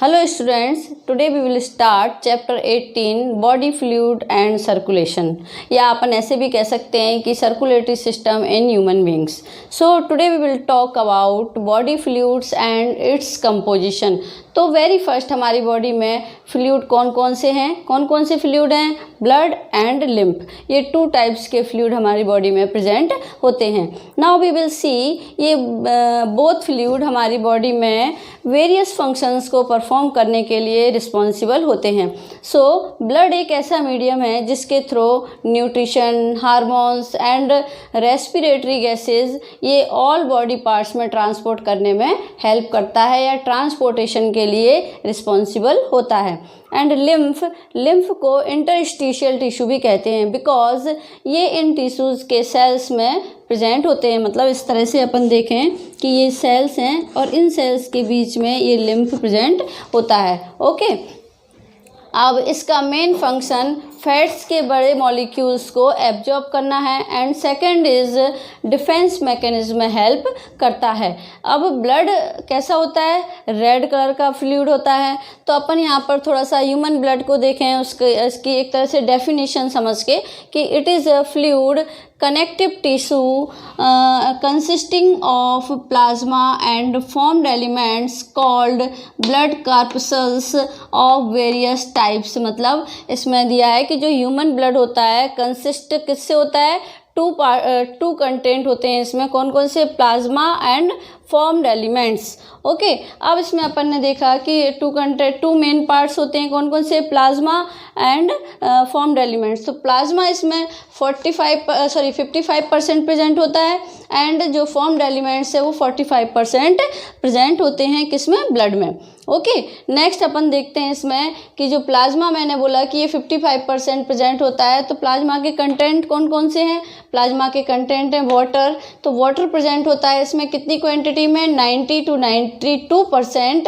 Hello students, today we will start chapter 18 body fluid and circulation या अपन ऐसे भी कह सकते हैं कि circulatory system in human beings. So today we will talk about body fluids and its composition. तो very first हमारी body में फ्लूइड कौन कौन से फ्लूइड हैं? ब्लड एंड लिम्फ, ये टू टाइप्स के फ्लूइड हमारी बॉडी में प्रेजेंट होते हैं. नाउ वी विल सी ये बोथ फ्लूइड हमारी बॉडी में वेरियस फंक्शंस को परफॉर्म करने के लिए रिस्पॉन्सिबल होते हैं. सो ब्लड एक ऐसा मीडियम है जिसके through nutrition, hormones and respiratory gases ये ऑल बॉडी पार्ट्स में ट्रांसपोर्ट करने में हेल्प करता है या ट्रांसपोर्टेशन के लिए रिस्पॉन्सिबल होता है. एंड लिम्फ को इंटरस्टिशियल टिश्यू भी कहते हैं बिकॉज ये इन टिश्यूज़ के सेल्स में प्रेजेंट होते हैं. मतलब इस तरह से अपन देखें कि ये सेल्स हैं और इन सेल्स के बीच में ये लिम्फ प्रेजेंट होता है. ओके, अब इसका मेन फंक्शन फैट्स के बड़े मॉलिक्यूल्स को एब्जॉर्ब करना है and second is defence mechanism में हेल्प करता है. अब ब्लड कैसा होता है? रेड कलर का फ्लूइड होता है. तो अपन यहाँ पर थोड़ा सा ह्यूमन ब्लड को देखें, उसकी एक तरह से डेफिनेशन समझ के कि it is a fluid connective tissue consisting of plasma and formed elements called blood corpuscles of various types. मतलब इसमें दिया है कि जो ह्यूमन ब्लड होता है कंसिस्ट किससे होता है? टू कंटेंट होते हैं इसमें. कौन कौन से? Plasma and formed elements. Okay, अब इसमें अपन ने देखा कि टू मेन पार्ट्स होते हैं. कौन कौन से? Plasma and formed elements. तो प्लाज्मा इसमें 55% प्रेजेंट होता है एंड जो फॉर्म्ड एलिमेंट्स है वो 45% प्रेजेंट होते हैं किसमें? ब्लड में. ओके, नेक्स्ट अपन देखते हैं इसमें कि जो प्लाज्मा मैंने बोला कि ये 55% प्रेजेंट होता है. तो प्लाज्मा के कंटेंट कौन कौन से हैं? प्लाज्मा के कंटेंट हैं वाटर. तो वाटर प्रेजेंट होता है इसमें कितनी क्वांटिटी में? 90 to 92%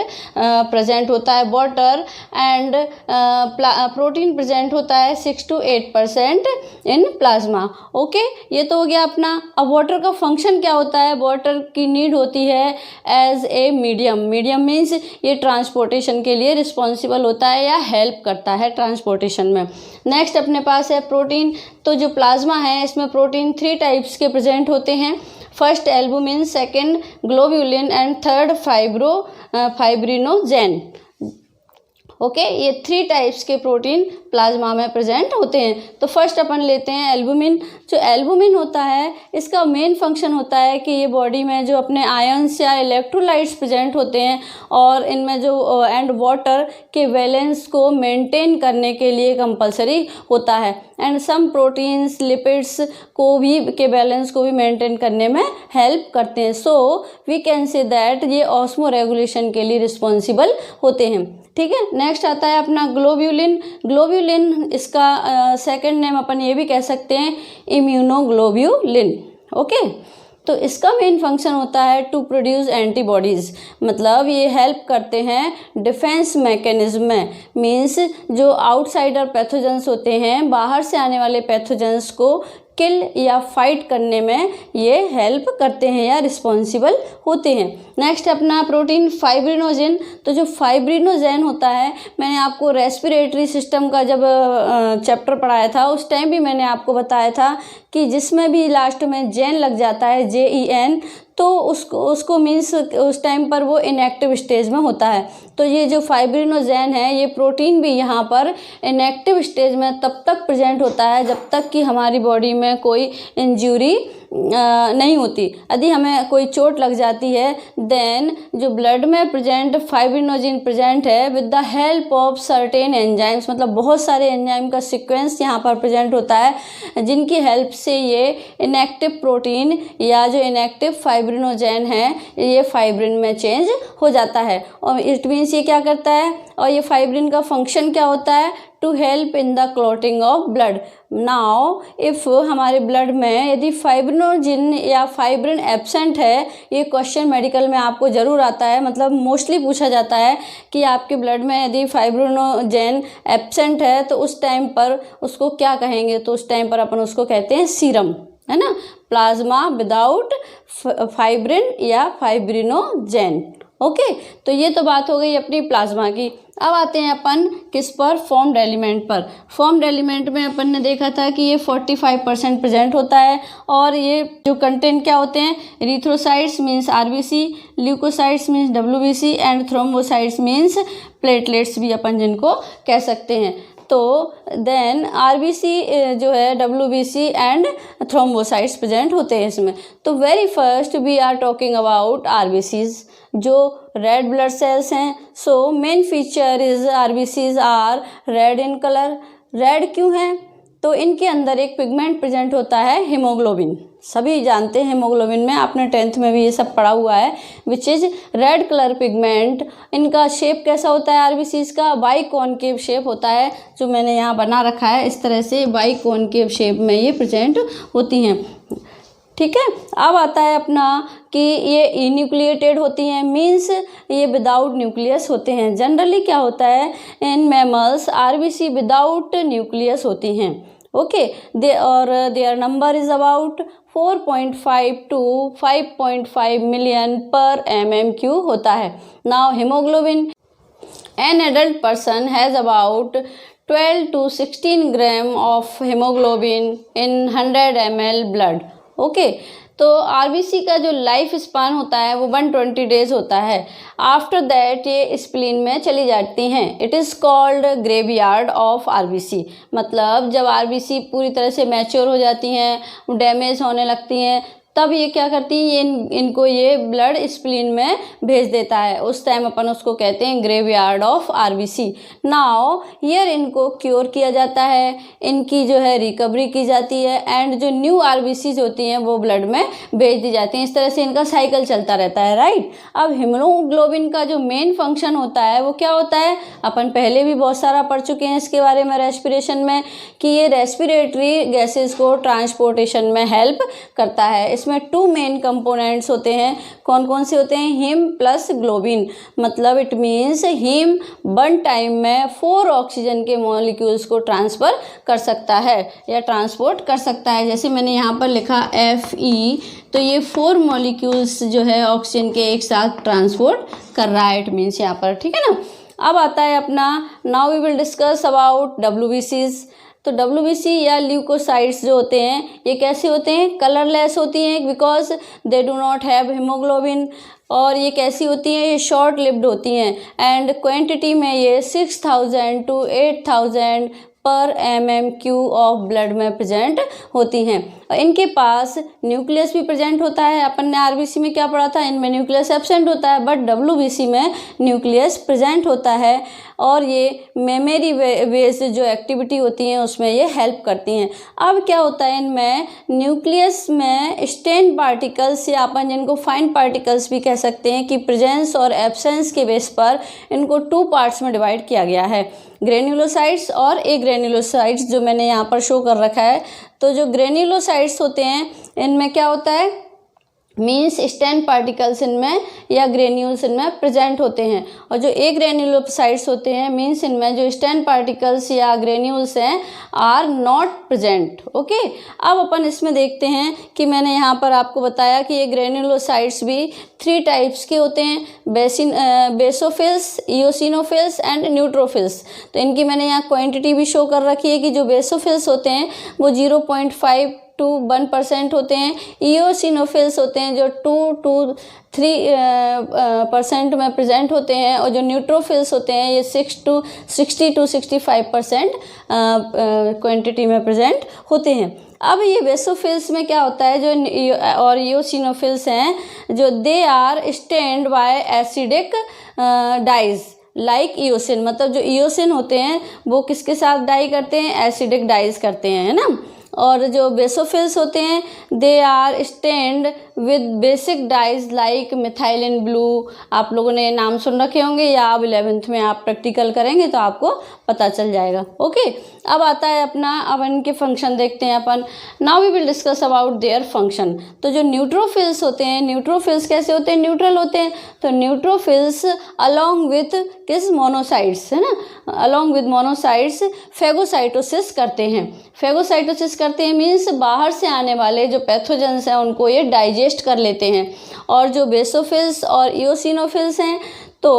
प्रेजेंट होता है वाटर. एंड प्रोटीन प्रेजेंट होता है 6 to 8% इन प्लाज्मा. ओके, ये तो हो गया अपना. अब वाटर का फंक्शन क्या होता है? वाटर की नीड होती है एज ए मीडियम मीन्स ये ट्रांसपोर्टेशन के लिए रिस्पॉन्सिबल होता है या हेल्प करता है ट्रांसपोर्टेशन में. नेक्स्ट अपने पास है प्रोटीन. तो जो प्लाज्मा है इसमें प्रोटीन 3 टाइप्स के प्रेजेंट होते हैं. First albumin, second globulin and third fibrinogen. Okay, ये 3 टाइप्स के प्रोटीन प्लाज्मा में प्रेजेंट होते हैं. तो फर्स्ट अपन लेते हैं एल्बुमिन. जो एल्बुमिन होता है इसका मेन फंक्शन होता है कि ये बॉडी में जो अपने आयंस या इलेक्ट्रोलाइट्स प्रेजेंट होते हैं और इनमें जो एंड वाटर के बैलेंस को मेंटेन करने के लिए कंपलसरी होता है. एंड सम प्रोटीन्स, लिपिड्स को भी के बैलेंस को भी मेंटेन करने में हेल्प करते हैं. So we can say that ये ऑस्मो रेगुलेशन के लिए रिस्पॉन्सिबल होते हैं. ठीक है, नेक्स्ट आता है अपना ग्लोब्यूलिन. ग्लोब्यूलिन इसका सेकंड नेम अपन ये भी कह सकते हैं इम्यूनोग्लोब्यूलिन. ओके, तो इसका मेन फंक्शन होता है टू प्रोड्यूस एंटीबॉडीज़. मतलब ये हेल्प करते हैं डिफेंस मैकेनिज्म में. मीन्स जो आउटसाइडर पैथोजेंस होते हैं, बाहर से आने वाले पैथोजेंस को किल या फाइट करने में ये हेल्प करते हैं या रिस्पॉन्सिबल होते हैं. नेक्स्ट अपना प्रोटीन फाइब्रिनोजेन. तो जो फाइब्रिनोजेन होता है, मैंने आपको रेस्पिरेटरी सिस्टम का जब चैप्टर पढ़ाया था उस टाइम भी मैंने आपको बताया था कि जिसमें भी लास्ट में जेन लग जाता है, JEN, तो उसको मीन्स उस टाइम पर वो इनएक्टिव स्टेज में होता है. तो ये जो फाइब्रिनोजेन है ये प्रोटीन भी यहाँ पर इनएक्टिव स्टेज में तब तक प्रेजेंट होता है जब तक कि हमारी बॉडी में कोई इंजरी नहीं होती. यदि हमें कोई चोट लग जाती है देन जो ब्लड में प्रेजेंट फाइब्रिनोजेन प्रेजेंट है with the help of certain enzymes, मतलब बहुत सारे एंजाइम का सीक्वेंस यहाँ पर प्रेजेंट होता है जिनकी हेल्प से ये इनएक्टिव प्रोटीन या जो इनएक्टिव फाइब्रिनोजेन है ये फाइब्रिन में चेंज हो जाता है. और इट मीन्स ये क्या करता है और ये फाइब्रिन का फंक्शन क्या होता है? To help in the clotting of blood. Now if हमारे ब्लड में यदि फाइब्रिनोजेन या फाइब्रिन एब्सेंट है, ये क्वेश्चन मेडिकल में आपको ज़रूर आता है, मतलब मोस्टली पूछा जाता है कि आपके ब्लड में यदि फाइब्रिनोजेन एब्सेंट है तो उस टाइम पर उसको क्या कहेंगे? तो उस टाइम पर अपन उसको कहते हैं सीरम, है ना, प्लाज्मा विदाउट फाइब्रिन या फाइब्रिनोजेन. ओके, तो ये तो बात हो गई अपनी प्लाज्मा की। अब आते हैं अपन किस पर, फॉर्म्ड एलिमेंट पर। फॉर्म्ड एलिमेंट में अपन ने देखा था कि ये 45% प्रेजेंट होता है और ये जो कंटेंट क्या होते हैं, erythrocytes means RBC, leukocytes means WBC and thrombocytes means platelets भी अपन जिनको कह सकते हैं। तो देन आरबीसी जो है डब्ल्यूबीसी एंड थ्रोम्बोसाइट्स प्रेजेंट होते हैं इसमें। तो very first we are talking about RBCs जो रेड ब्लड सेल्स हैं। So main feature is RBCs are red in colour. Red क्यों हैं, तो इनके अंदर एक पिगमेंट प्रेजेंट होता है हीमोग्लोबिन। सभी जानते हैं हीमोग्लोबिन में, आपने 10th में भी ये सब पढ़ा हुआ है, which is red colour pigment. इनका शेप कैसा होता है आरबीसीज का, बाई कॉनकेव शेप होता है, जो मैंने यहाँ बना रखा है इस तरह से बाई कॉनकेव शेप में ये प्रेजेंट होती हैं। ठीक है, अब आता है अपना कि ये इन्यूक्लिएटेड होती हैं, मीन्स ये विदाउट न्यूक्लियस होते हैं। जनरली क्या होता है in mammals RBC without nucleus होती हैं। Okay, their number is about 4.5 to 5.5 million पर mm³ होता है। Now haemoglobin, an adult person has about 12 to 16 gram of haemoglobin in 100 ml blood. Okay, तो आरबीसी का जो लाइफ स्पान होता है वो 120 डेज होता है। आफ्टर दैट ये स्प्लीन में चली जाती हैं। It is called graveyard of RBC. मतलब जब आरबीसी पूरी तरह से मैच्योर हो जाती हैं, डैमेज होने लगती हैं, तब ये क्या करती हैं, इनको ये ब्लड स्प्लीन में भेज देता है। उस टाइम अपन उसको कहते हैं graveyard of RBC. Now here इनको क्योर किया जाता है, इनकी जो है रिकवरी की जाती है एंड जो न्यू आरबीसीज होती हैं वो ब्लड में भेज दी जाती हैं। इस तरह से इनका साइकिल चलता रहता है, राइट। अब हीमोग्लोबिन का जो मेन फंक्शन होता है वो क्या होता है, अपन पहले भी बहुत सारा पढ़ चुके हैं इसके बारे में रेस्पिरेशन में, कि ये रेस्पिरेटरी गैसेस को ट्रांसपोर्टेशन में हेल्प करता है। इसमें 2 मेन कंपोनेंट्स होते हैं। कौन कौन से होते हैं, हीम प्लस ग्लोबिन। मतलब इट मीन्स हीम 1 टाइम में 4 ऑक्सीजन के मॉलिक्यूल्स को ट्रांसफ़र कर सकता है या ट्रांसपोर्ट कर सकता है। जैसे मैंने यहाँ पर लिखा Fe, तो ये 4 मॉलिक्यूल्स जो है ऑक्सीजन के एक साथ ट्रांसपोर्ट कर रहा है, इट मीन्स यहाँ पर, ठीक है ना। अब आता है अपना, now we will discuss about डब्ल्यूबीसीज। तो डब्ल्यूबीसी या ल्यूकोसाइट्स जो होते हैं ये कैसे होते हैं, कलरलेस होती हैं because they do not have haemoglobin. और ये कैसी होती हैं, ये शॉर्ट लिव्ड होती हैं एंड क्वांटिटी में ये 6000 to 8000 पर mm³ ऑफ ब्लड में प्रेजेंट होती हैं। इनके पास न्यूक्लियस भी प्रेजेंट होता है। अपन ने आरबीसी में क्या पढ़ा था, इनमें न्यूक्लियस एब्सेंट होता है, बट डब्ल्यूबीसी में न्यूक्लियस प्रेजेंट होता है और ये मेमोरी बेस्ड जो एक्टिविटी होती हैं उसमें ये हेल्प करती हैं। अब क्या होता है, इनमें न्यूक्लियस में स्टेन पार्टिकल्स या अपन जिनको फाइन पार्टिकल्स भी कह सकते हैं कि प्रेजेंस और एब्सेंस के बेस पर इनको 2 पार्ट्स में डिवाइड किया गया है, ग्रेन्युलोसाइट्स और एग्रेन्युलोसाइट्स, जो मैंने यहाँ पर शो कर रखा है। तो जो ग्रेन्युलोसाइट्स होते हैं इनमें क्या होता है, मीन्स स्टेन पार्टिकल्स इनमें या ग्रेन्यूल्स इनमें प्रेजेंट होते हैं। और जो एग्रेन्युलोसाइट्स होते हैं मीन्स इनमें जो स्टेन पार्टिकल्स या ग्रेन्यूल्स हैं आर नॉट प्रेजेंट। ओके, अब अपन इसमें देखते हैं कि मैंने यहाँ पर आपको बताया कि ये ग्रेन्युलोसाइट्स भी 3 टाइप्स के होते हैं, बेसोफिल्स, इओसिनोफिल्स एंड न्यूट्रोफिल्स। तो इनकी मैंने यहाँ क्वांटिटी भी शो कर रखी है कि जो बेसोफिल्स होते हैं वो 0.5 to 1% होते हैं। इओसिनोफिल्स होते हैं जो 2 to 3% में प्रेजेंट होते हैं और जो न्यूट्रोफिल्स होते हैं ये 60 to 65% क्वांटिटी में प्रेजेंट होते हैं। अब ये बेसोफिल्स में क्या होता है, जो और इओसिनोफिल्स हैं जो they are stained by acidic dyes like eosin. मतलब जो इओसिन होते हैं वो किसके साथ डाई करते हैं, एसिडिक डाइज करते हैं, है ना। और जो बेसोफिल्स होते हैं they are stained with basic dyes like methylene blue. आप लोगों ने नाम सुन रखे होंगे या अब 11th में आप प्रैक्टिकल करेंगे तो आपको पता चल जाएगा। ओके, अब आता है अपना, अब इनके फंक्शन देखते हैं अपन। Now we will discuss about their function. तो जो न्यूट्रोफिल्स होते हैं, न्यूट्रोफिल्स कैसे होते हैं, न्यूट्रल होते हैं। तो न्यूट्रोफिल्स अलॉन्ग विथ किस मोनोसाइट्स, है ना, अलॉन्ग विथ मोनोसाइट्स फेगोसाइटोसिस करते हैं। फेगोसाइटोसिस करते हैं मीन्स बाहर से आने वाले जो पैथोजेंस हैं उनको ये डाइजेस्ट कर लेते हैं। और जो बेसोफिल्स और इओसिनोफिल्स हैं तो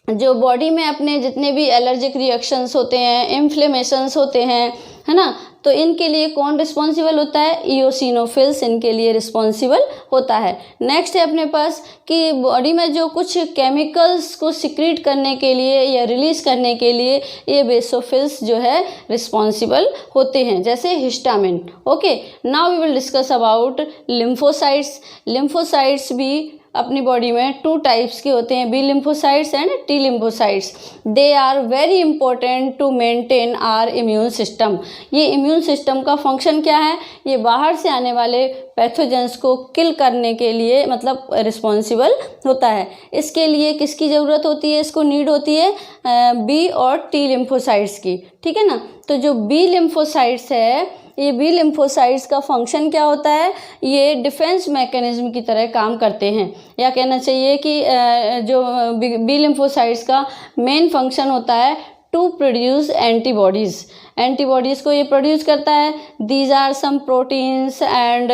जो बॉडी में अपने जितने भी एलर्जिक रिएक्शंस होते हैं, इन्फ्लेमेशंस होते हैं, है ना, तो इनके लिए कौन रिस्पॉन्सिबल होता है? इओसिनोफिल्स इनके लिए रिस्पॉन्सिबल होता है। नेक्स्ट है अपने पास कि बॉडी में जो कुछ केमिकल्स को सिक्रीट करने के लिए या रिलीज करने के लिए ये बेसोफिल्स जो है रिस्पॉन्सिबल होते हैं, जैसे histamine. Okay, now we will discuss about lymphocytes. Lymphocytes भी अपनी बॉडी में 2 टाइप्स के होते हैं, B lymphocytes and T lymphocytes. They are very important to maintain our immune system. ये इम्यून सिस्टम का फंक्शन क्या है? ये बाहर से आने वाले पैथोजेंस को किल करने के लिए मतलब रिस्पॉन्सिबल होता है। इसके लिए किसकी ज़रूरत होती है? इसको नीड होती है बी और टी लिम्फोसाइट्स की, ठीक है ना। तो जो बी लिम्फोसाइट्स है, ये बी लिम्फोसाइट्स का फंक्शन क्या होता है? ये डिफेंस मैकेनिज्म की तरह काम करते हैं, या कहना चाहिए कि जो बी लिम्फोसाइट्स का मेन फंक्शन होता है टू प्रोड्यूस एंटीबॉडीज़। एंटीबॉडीज़ को ये प्रोड्यूस करता है। These are some proteins and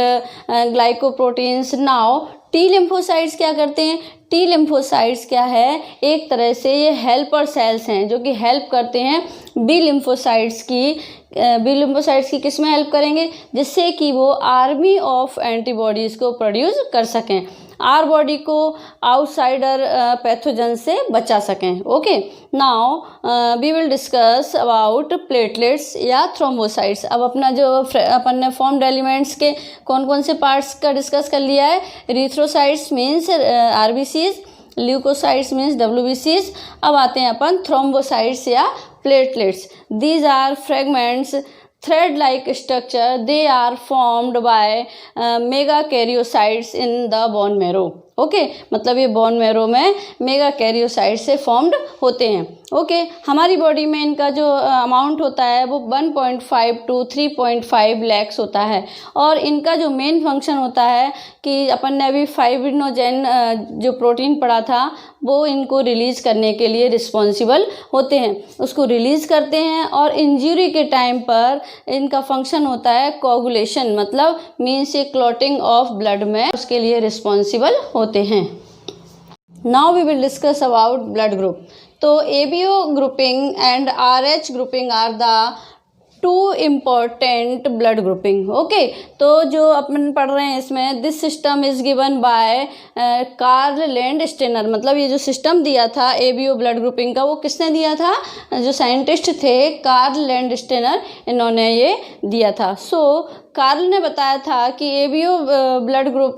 glycoproteins. Now T lymphocytes क्या करते हैं? टी लिम्फोसाइट्स क्या है? एक तरह से ये हेल्पर सेल्स हैं जो कि हेल्प करते हैं बी लिम्फोसाइट्स की। बी लिम्फोसाइट्स की किस में हेल्प करेंगे? जिससे कि वो आर्मी ऑफ एंटीबॉडीज़ को प्रोड्यूस कर सकें, आर बॉडी को आउटसाइडर पैथोजन से बचा सकें। Okay, now we will discuss about platelets या थ्रोम्बोसाइट्स। अब अपना जो अपन ने फॉर्म्ड एलिमेंट्स के कौन कौन से पार्ट्स का डिस्कस कर लिया है। Erythrocytes means RBCs, leukocytes means डब्ल्यूबीसीज। अब आते हैं अपन थ्रोम्बोसाइट्स या platelets. These are fragments thread like structure. They are formed by megakaryocytes in the bone marrow. Okay, मतलब ये बोन मैरो में मेगा कैरियोसाइट से फॉर्म्ड होते हैं। ओके, हमारी बॉडी में इनका जो अमाउंट होता है वो 1.5 to 3.5 लैक्स होता है। और इनका जो मेन फंक्शन होता है कि अपन ने अभी फाइब्रिनोजेन जो प्रोटीन पढ़ा था वो इनको रिलीज़ करने के लिए रिस्पॉन्सिबल होते हैं, उसको रिलीज़ करते हैं। और इंजरी के टाइम पर इनका फंक्शन होता है कोगुलेशन, मतलब मीन्स ये क्लॉटिंग ऑफ ब्लड में उसके लिए रिस्पॉन्सिबल होते हैं। Now we will discuss about blood group. तो ABO grouping and Rh grouping are the 2 important blood grouping. Okay, तो जो अपन पढ़ रहे हैं इसमें this system is given by Karl Landsteiner. मतलब ये जो सिस्टम दिया था एबीओ ब्लड ग्रुपिंग का वो किसने दिया था? जो साइंटिस्ट थे कार्ल लैंडस्टेनर, इन्होंने ये दिया था। सो कार्ल ने बताया था कि एबीओ ब्लड ग्रुप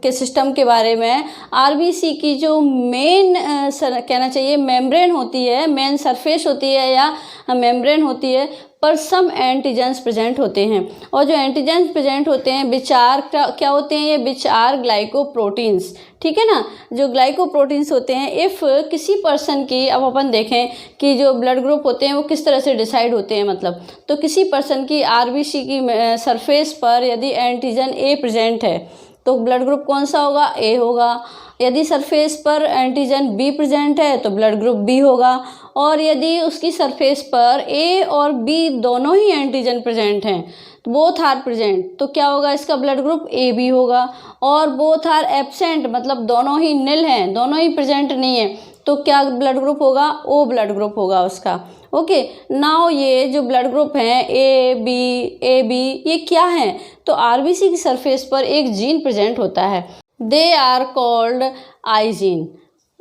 के सिस्टम के बारे में आरबीसी की जो मेन कहना चाहिए मेम्ब्रेन होती है, मेन सरफेस होती है या मेम्ब्रेन होती है, पर सम एंटीजेंस प्रेजेंट होते हैं। और जो एंटीजेंस प्रेजेंट होते हैं विचार क्या होते हैं? ये विचार ग्लाइकोप्रोटीन्स, ठीक है ना। जो ग्लाइकोप्रोटीन्स होते हैं, इफ़ किसी पर्सन की, अब अपन देखें कि जो ब्लड ग्रुप होते हैं वो किस तरह से डिसाइड होते हैं, मतलब तो किसी पर्सन की आरबीसी की सरफेस पर यदि एंटीजन ए प्रेजेंट है तो ब्लड ग्रुप कौन सा होगा? ए होगा। यदि सरफेस पर एंटीजन बी प्रेजेंट है तो ब्लड ग्रुप बी होगा। और यदि उसकी सरफेस पर ए और बी दोनों ही एंटीजन प्रेजेंट हैं, बोथ आर प्रेजेंट, तो क्या होगा? इसका ब्लड ग्रुप ए बी होगा। और बोथ आर एब्सेंट, मतलब दोनों ही निल हैं, दोनों ही प्रेजेंट नहीं है, तो क्या ब्लड ग्रुप होगा? ओ ब्लड ग्रुप होगा उसका। ओके, नाउ ये जो ब्लड ग्रुप हैं ए बी ये क्या हैं? तो आरबीसी की सरफेस पर एक जीन प्रेजेंट होता है, they are called I gene.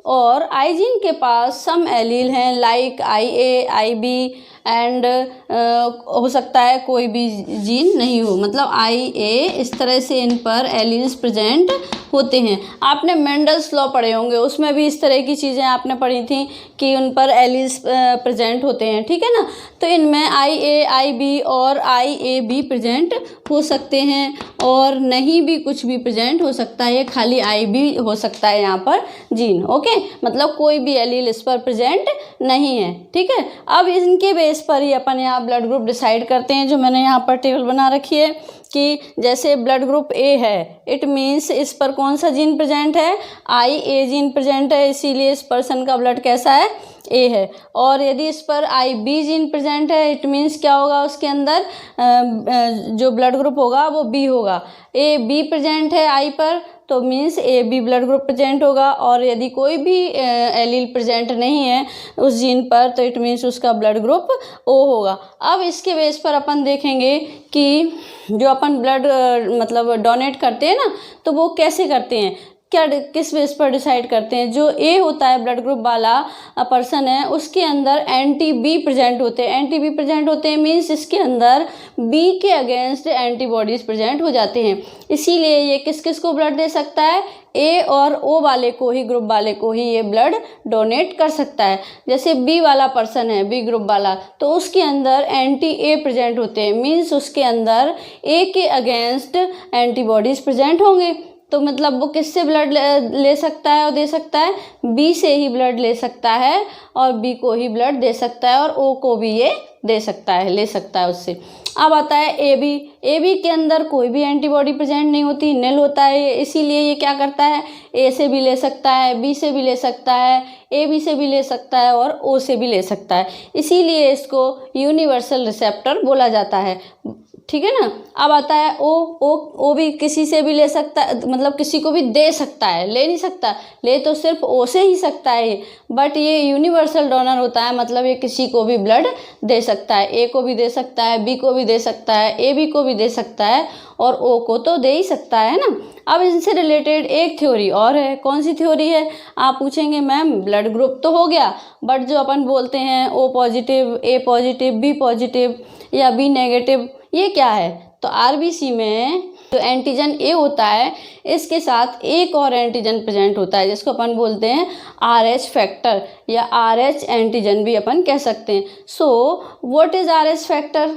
और आई जीन के पास सम एलील हैं like I A I B and हो सकता है कोई भी जीन नहीं हो, मतलब आई ए, इस तरह से इन पर एलील्स प्रेजेंट होते हैं। आपने मेंडल्स लॉ पढ़े होंगे, उसमें भी इस तरह की चीज़ें आपने पढ़ी थी कि उन पर एलील्स प्रेजेंट होते हैं, ठीक है ना। तो इनमें आई ए आई बी और आई ए बी प्रेजेंट हो सकते हैं और नहीं भी कुछ भी प्रेजेंट हो सकता है, खाली आई बी हो सकता है यहाँ पर जीन। ओके, मतलब कोई भी एलील इस पर प्रेजेंट नहीं है, ठीक है। अब इनके बेस पर ही अपन यहाँ ब्लड ग्रुप डिसाइड करते हैं, जो मैंने यहाँ पर टेबल बना रखी है कि जैसे ब्लड ग्रुप ए है, इट मीन्स इस पर कौन सा जीन प्रेजेंट है? आई ए जीन प्रेजेंट है, इसीलिए इस पर्सन का ब्लड कैसा है? ए है। और यदि इस पर IB जीन प्रेजेंट है, इट मीन्स क्या होगा, उसके अंदर जो ब्लड ग्रुप होगा वो बी होगा। AB प्रेजेंट है I पर तो means AB blood group present होगा। और यदि कोई भी एलील प्रेजेंट नहीं है उस जीन पर तो इट मीन्स उसका ब्लड ग्रुप O होगा। अब इसके बेस पर अपन देखेंगे कि जो अपन ब्लड मतलब डोनेट करते हैं ना, तो वो कैसे करते हैं, क्या किस बेस पर डिसाइड करते हैं। जो ए होता है ब्लड ग्रुप वाला पर्सन है, उसके अंदर एंटी-B प्रेजेंट होते हैं। एंटी-B प्रेजेंट होते हैं मीन्स इसके अंदर B के अगेंस्ट एंटीबॉडीज़ प्रेजेंट हो जाते हैं। इसीलिए ये किस किस को ब्लड दे सकता है, A और O वाले को ही, ग्रुप वाले को ही ये ब्लड डोनेट कर सकता है। जैसे B वाला पर्सन है, B ग्रुप वाला, तो उसके अंदर एंटी-A प्रेजेंट होते हैं मीन्स उसके अंदर A के अगेंस्ट एंटीबॉडीज़ प्रेजेंट होंगे। तो मतलब वो किससे ब्लड ले सकता है और दे सकता है, B से ही ब्लड ले सकता है और B को ही ब्लड दे सकता है और O को भी ये दे सकता है, ले सकता है उससे। अब आता है AB के अंदर कोई भी एंटीबॉडी प्रेजेंट नहीं होती, निल होता है, इसीलिए ये क्या करता है, A से भी ले सकता है, B से भी ले सकता है, AB से भी ले सकता है और O से भी ले सकता है। इसीलिए इसको यूनिवर्सल रिसेप्टर बोला जाता है, ठीक है ना। अब आता है O भी किसी से भी ले सकता है, मतलब किसी को भी दे सकता है, ले नहीं सकता, ले तो सिर्फ O से ही सकता है, बट ये यूनिवर्सल डोनर होता है, मतलब ये किसी को भी ब्लड दे सकता है। A को भी दे सकता है, B को भी दे सकता है, AB को भी दे सकता है और O को तो दे ही सकता है ना। अब इनसे रिलेटेड एक थ्योरी और है, कौन सी थ्योरी है, आप पूछेंगे मैम ब्लड ग्रुप तो हो गया, बट जो अपन बोलते हैं O positive, A positive, B positive या B नेगेटिव, ये क्या है। तो RBC में जो एंटीजन A होता है इसके साथ एक और एंटीजन प्रेजेंट होता है जिसको अपन बोलते हैं RH फैक्टर या RH एंटीजन भी अपन कह सकते हैं। So what is RH factor,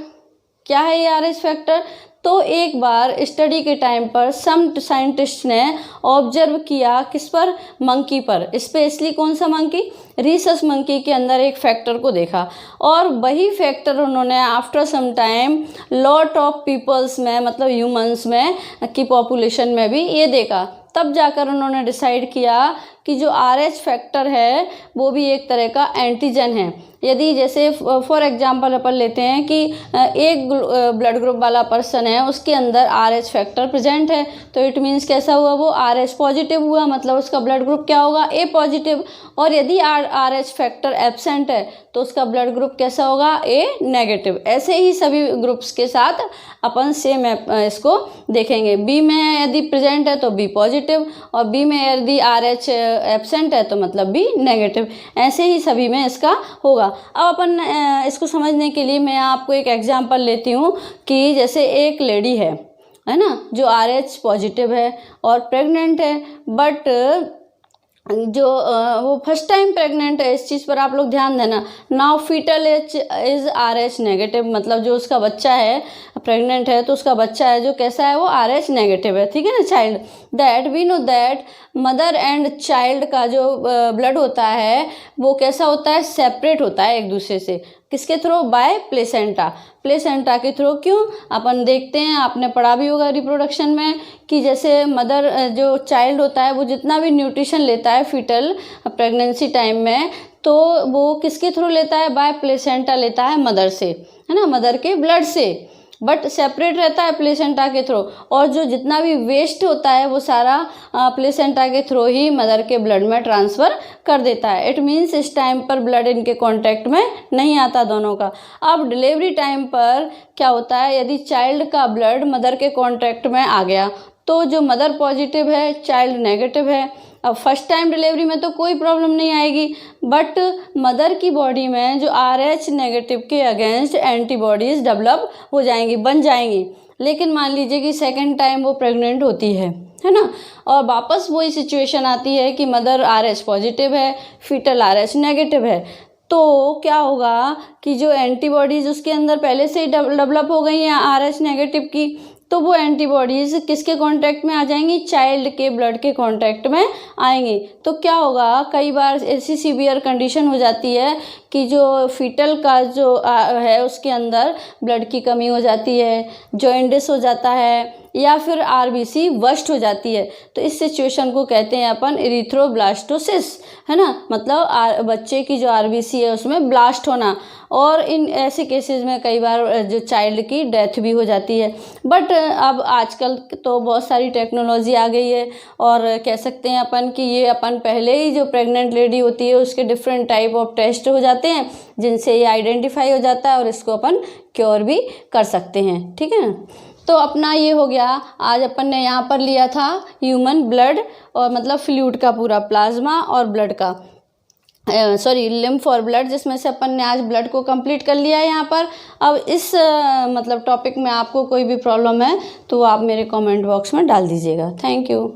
क्या है ये RH फैक्टर। तो एक बार स्टडी के टाइम पर सम साइंटिस्ट ने ऑब्जर्व किया किस पर, मंकी पर, स्पेशली कौन सा मंकी, रीसस मंकी के अंदर एक फैक्टर को देखा और वही फैक्टर उन्होंने after some time lot of peoples में, मतलब ह्यूमंस में की पॉपुलेशन में भी ये देखा। तब जाकर उन्होंने डिसाइड किया कि जो RH फैक्टर है वो भी एक तरह का एंटीजन है। यदि जैसे फॉर एग्जांपल अपन लेते हैं कि एक ब्लड ग्रुप वाला पर्सन है, उसके अंदर RH फैक्टर प्रेजेंट है, तो इट मीन्स कैसा हुआ, वो RH पॉजिटिव हुआ, मतलब उसका ब्लड ग्रुप क्या होगा, A पॉजिटिव। और यदि RH फैक्टर एब्सेंट है तो उसका ब्लड ग्रुप कैसा होगा, A नेगेटिव। ऐसे ही सभी ग्रुप्स के साथ अपन सेम इसको देखेंगे। B में यदि प्रेजेंट है तो B पॉजिटिव और B में यदि RH एब्सेंट है तो मतलब B नेगेटिव। ऐसे ही सभी में इसका होगा। अब अपन इसको समझने के लिए मैं आपको एक एग्जांपल लेती हूँ कि जैसे एक लेडी है ना, जो RH पॉजिटिव है और प्रेग्नेंट है, बट जो वो फर्स्ट टाइम प्रेग्नेंट है, इस चीज़ पर आप लोग ध्यान देना। Now foetal is RH negative, मतलब जो उसका बच्चा है, प्रेग्नेंट है तो उसका बच्चा है जो कैसा है, वो RH नेगेटिव है, ठीक है ना, child. That we know that mother and child का जो ब्लड होता है वो कैसा होता है, सेपरेट होता है एक दूसरे से। किसके थ्रू, बाय प्लेसेंटा, प्लेसेंटा के थ्रू। क्यों, अपन देखते हैं, आपने पढ़ा भी होगा रिप्रोडक्शन में कि जैसे मदर जो चाइल्ड होता है वो जितना भी न्यूट्रिशन लेता है फीटल प्रेगनेंसी टाइम में, तो वो किसके थ्रू लेता है, बाय प्लेसेंटा लेता है, मदर से, है ना, मदर के ब्लड से, बट सेपरेट रहता है प्लेसेंटा के थ्रू। और जो जितना भी वेस्ट होता है वो सारा प्लेसेंटा के थ्रू ही मदर के ब्लड में ट्रांसफ़र कर देता है। इट मीन्स इस टाइम पर ब्लड इनके कांटेक्ट में नहीं आता दोनों का। अब डिलीवरी टाइम पर क्या होता है, यदि चाइल्ड का ब्लड मदर के कांटेक्ट में आ गया तो जो मदर पॉजिटिव है, चाइल्ड नेगेटिव है। अब फर्स्ट टाइम डिलीवरी में तो कोई प्रॉब्लम नहीं आएगी, बट मदर की बॉडी में जो RH नेगेटिव के अगेंस्ट एंटीबॉडीज़ डेवलप हो जाएंगी, बन जाएंगी। लेकिन मान लीजिए कि सेकंड टाइम वो प्रेग्नेंट होती है ना, और वापस वही सिचुएशन आती है कि मदर RH पॉजिटिव है, फीटल RH नेगेटिव है, तो क्या होगा कि जो एंटीबॉडीज़ उसके अंदर पहले से ही डेवलप हो गई हैं RH नेगेटिव की, तो वो एंटीबॉडीज़ किसके कांटेक्ट में आ जाएंगी, चाइल्ड के ब्लड के कांटेक्ट में आएंगी। तो क्या होगा, कई बार ऐसी सीवियर कंडीशन हो जाती है कि जो फीटल का जो है उसके अंदर ब्लड की कमी हो जाती है, जॉइंडिस हो जाता है, या फिर आरबीसी बस्ट हो जाती है, तो इस सिचुएशन को कहते हैं अपन एरिथ्रोब्लास्टोसिस, है ना, मतलब बच्चे की जो आरबीसी है उसमें ब्लास्ट होना। और इन ऐसे केसेस में कई बार जो चाइल्ड की डेथ भी हो जाती है। बट अब आजकल तो बहुत सारी टेक्नोलॉजी आ गई है, और कह सकते हैं अपन कि ये अपन पहले ही जो प्रेग्नेंट लेडी होती है उसके डिफरेंट टाइप ऑफ टेस्ट हो जाते हैं जिनसे ये आइडेंटिफाई हो जाता है और इसको अपन क्योर भी कर सकते हैं। ठीक है, तो अपना ये हो गया, आज अपन ने यहाँ पर लिया था ह्यूमन ब्लड और मतलब फ्लूइड का पूरा, प्लाज्मा और ब्लड का, सॉरी लिम्फ और ब्लड, जिसमें से अपन ने आज ब्लड को कंप्लीट कर लिया है यहाँ पर। अब इस मतलब टॉपिक में आपको कोई भी प्रॉब्लम है तो वो आप मेरे कमेंट बॉक्स में डाल दीजिएगा। Thank you.